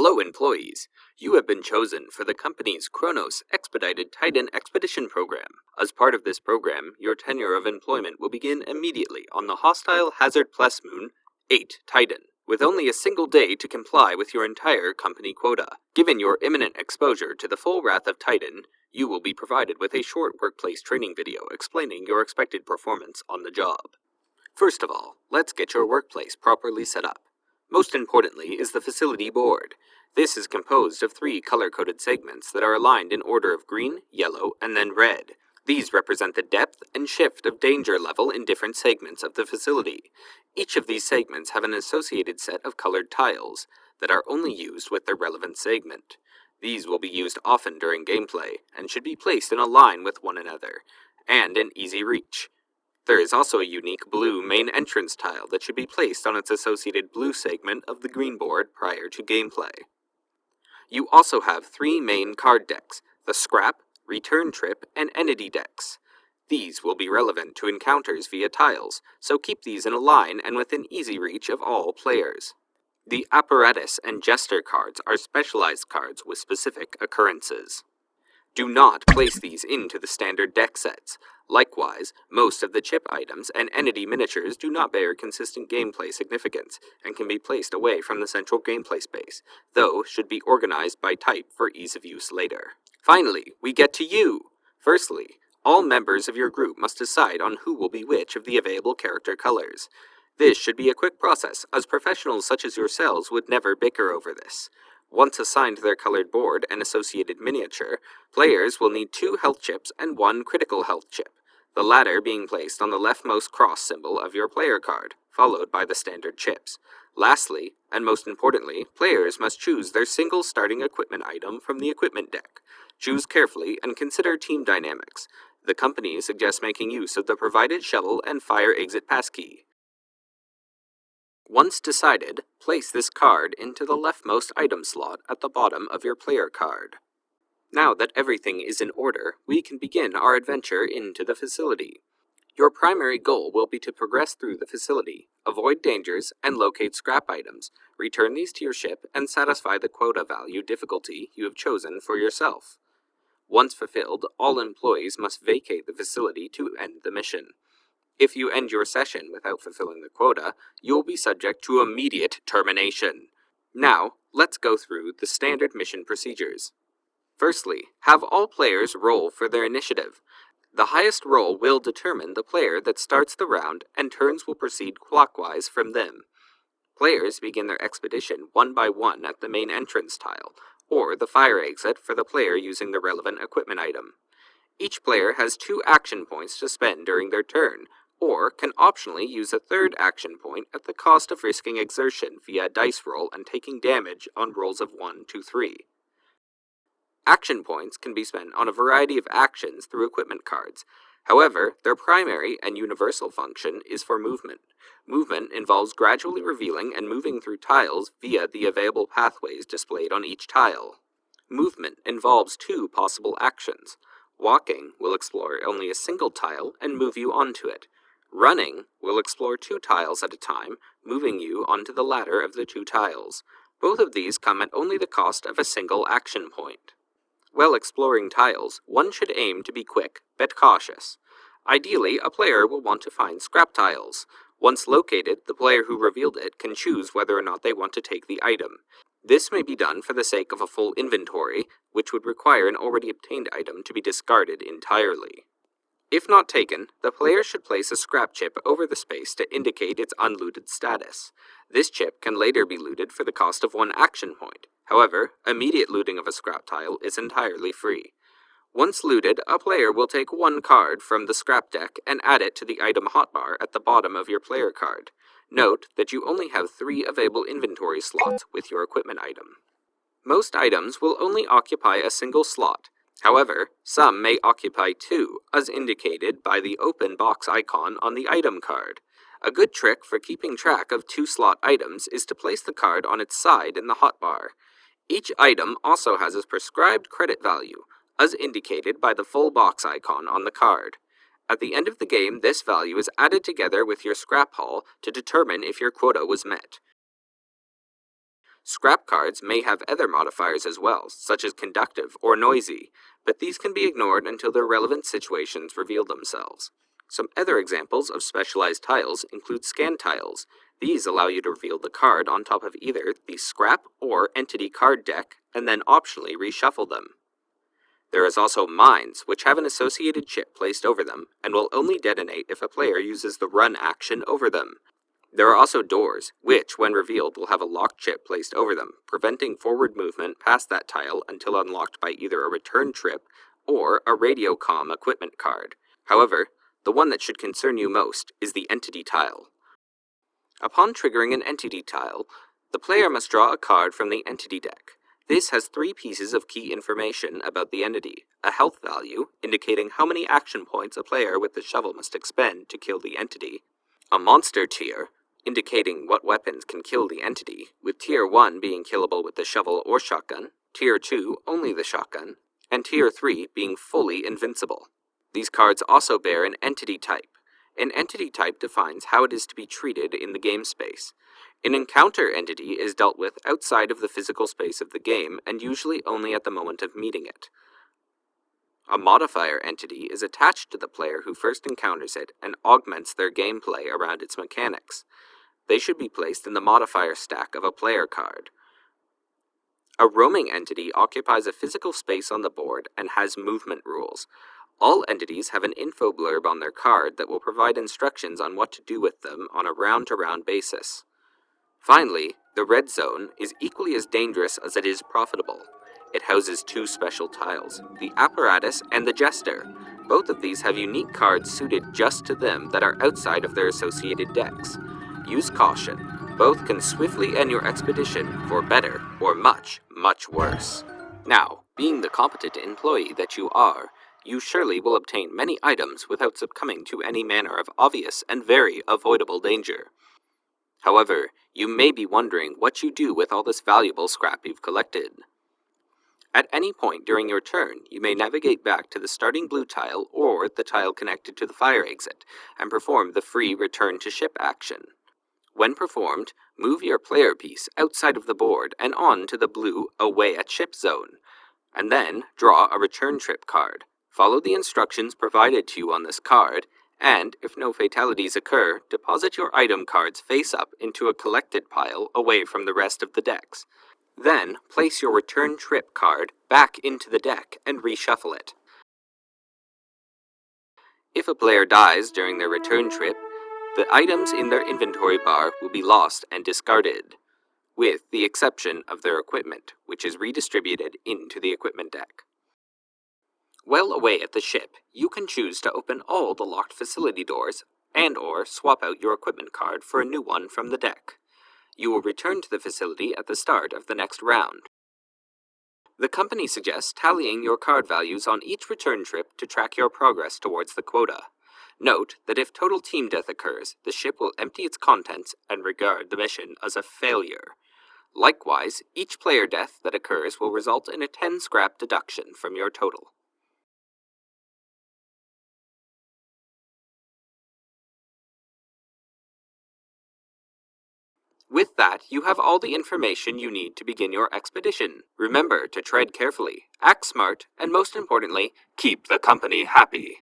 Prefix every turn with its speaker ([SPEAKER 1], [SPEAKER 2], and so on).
[SPEAKER 1] Hello, employees. You have been chosen for the company's Kronos Expedited Titan Expedition Program. As part of this program, your tenure of employment will begin immediately on the hostile Hazard Plus Moon 8 Titan, with only a single day to comply with your entire company quota. Given your imminent exposure to the full wrath of Titan, you will be provided with a short workplace training video explaining your expected performance on the job. First of all, let's get your workplace properly set up. Most importantly is the facility board. This is composed of 3 color-coded segments that are aligned in order of green, yellow, and then red. These represent the depth and shift of danger level in different segments of the facility. Each of these segments have an associated set of colored tiles that are only used with their relevant segment. These will be used often during gameplay and should be placed in a line with one another, and in easy reach. There is also a unique blue main entrance tile that should be placed on its associated blue segment of the green board prior to gameplay. You also have 3 main card decks, the Scrap, Return Trip, and Entity decks. These will be relevant to encounters via tiles, so keep these in a line and within easy reach of all players. The Apparatus and Jester cards are specialized cards with specific occurrences. Do not place these into the standard deck sets. Likewise, most of the chip items and entity miniatures do not bear consistent gameplay significance and can be placed away from the central gameplay space, though should be organized by type for ease of use later. Finally, we get to you! Firstly, all members of your group must decide on who will be which of the available character colors. This should be a quick process, as professionals such as yourselves would never bicker over this. Once assigned their colored board and associated miniature, players will need 2 health chips and 1 critical health chip, the latter being placed on the leftmost cross symbol of your player card, followed by the standard chips. Lastly, and most importantly, players must choose their single starting equipment item from the equipment deck. Choose carefully and consider team dynamics. The company suggests making use of the provided shovel and fire exit passkey. Once decided, place this card into the leftmost item slot at the bottom of your player card. Now that everything is in order, we can begin our adventure into the facility. Your primary goal will be to progress through the facility, avoid dangers, and locate scrap items. Return these to your ship and satisfy the quota value difficulty you have chosen for yourself. Once fulfilled, all employees must vacate the facility to end the mission. If you end your session without fulfilling the quota, you will be subject to immediate termination. Now, let's go through the standard mission procedures. Firstly, have all players roll for their initiative. The highest roll will determine the player that starts the round, and turns will proceed clockwise from them. Players begin their expedition one by one at the main entrance tile, or the fire exit for the player using the relevant equipment item. Each player has 2 action points to spend during their turn, or can optionally use a 3rd action point at the cost of risking exertion via a dice roll and taking damage on rolls of 1 to 3. Action points can be spent on a variety of actions through equipment cards. However, their primary and universal function is for movement. Movement involves gradually revealing and moving through tiles via the available pathways displayed on each tile. Movement involves 2 possible actions. Walking will explore only a single tile and move you onto it. Running will explore 2 tiles at a time, moving you onto the latter of the 2 tiles. Both of these come at only the cost of a single action point. While exploring tiles, one should aim to be quick, but cautious. Ideally, a player will want to find scrap tiles. Once located, the player who revealed it can choose whether or not they want to take the item. This may be done for the sake of a full inventory, which would require an already obtained item to be discarded entirely. If not taken, the player should place a scrap chip over the space to indicate its unlooted status. This chip can later be looted for the cost of 1 action point. However, immediate looting of a scrap tile is entirely free. Once looted, a player will take 1 card from the scrap deck and add it to the item hotbar at the bottom of your player card. Note that you only have 3 available inventory slots with your equipment item. Most items will only occupy a single slot. However, some may occupy 2, as indicated by the open box icon on the item card. A good trick for keeping track of 2-slot items is to place the card on its side in the hotbar. Each item also has a prescribed credit value, as indicated by the full box icon on the card. At the end of the game, this value is added together with your scrap haul to determine if your quota was met. Scrap cards may have other modifiers as well, such as conductive or noisy, but these can be ignored until their relevant situations reveal themselves. Some other examples of specialized tiles include scan tiles. These allow you to reveal the card on top of either the scrap or entity card deck, and then optionally reshuffle them. There is also mines, which have an associated chip placed over them, and will only detonate if a player uses the run action over them. There are also doors, which, when revealed, will have a locked chip placed over them, preventing forward movement past that tile until unlocked by either a return trip or a radio comm equipment card. However, the one that should concern you most is the entity tile. Upon triggering an entity tile, the player must draw a card from the entity deck. This has 3 pieces of key information about the entity: a health value, indicating how many action points a player with the shovel must expend to kill the entity; a monster tier, indicating what weapons can kill the entity, with Tier 1 being killable with the shovel or shotgun, Tier 2 only the shotgun, and Tier 3 being fully invincible. These cards also bear an entity type. An entity type defines how it is to be treated in the game space. An encounter entity is dealt with outside of the physical space of the game, and usually only at the moment of meeting it. A modifier entity is attached to the player who first encounters it and augments their gameplay around its mechanics. They should be placed in the modifier stack of a player card. A roaming entity occupies a physical space on the board and has movement rules. All entities have an info blurb on their card that will provide instructions on what to do with them on a round-to-round basis. Finally, the red zone is equally as dangerous as it is profitable. It houses 2 special tiles, the apparatus and the jester. Both of these have unique cards suited just to them that are outside of their associated decks. Use caution. Both can swiftly end your expedition for better or much, much worse. Now, being the competent employee that you are, you surely will obtain many items without succumbing to any manner of obvious and very avoidable danger. However, you may be wondering what you do with all this valuable scrap you've collected. At any point during your turn, you may navigate back to the starting blue tile or the tile connected to the fire exit, and perform the free return to ship action. When performed, move your player piece outside of the board and on to the blue away at ship zone, and then draw a return trip card. Follow the instructions provided to you on this card, and, if no fatalities occur, deposit your item cards face up into a collected pile away from the rest of the decks. Then, place your return trip card back into the deck and reshuffle it. If a player dies during their return trip, the items in their inventory bar will be lost and discarded, with the exception of their equipment, which is redistributed into the equipment deck. While away at the ship, you can choose to open all the locked facility doors and/or swap out your equipment card for a new one from the deck. You will return to the facility at the start of the next round. The company suggests tallying your card values on each return trip to track your progress towards the quota. Note that if total team death occurs, the ship will empty its contents and regard the mission as a failure. Likewise, each player death that occurs will result in a 10 scrap deduction from your total. With that, you have all the information you need to begin your expedition. Remember to tread carefully, act smart, and most importantly, keep the company happy.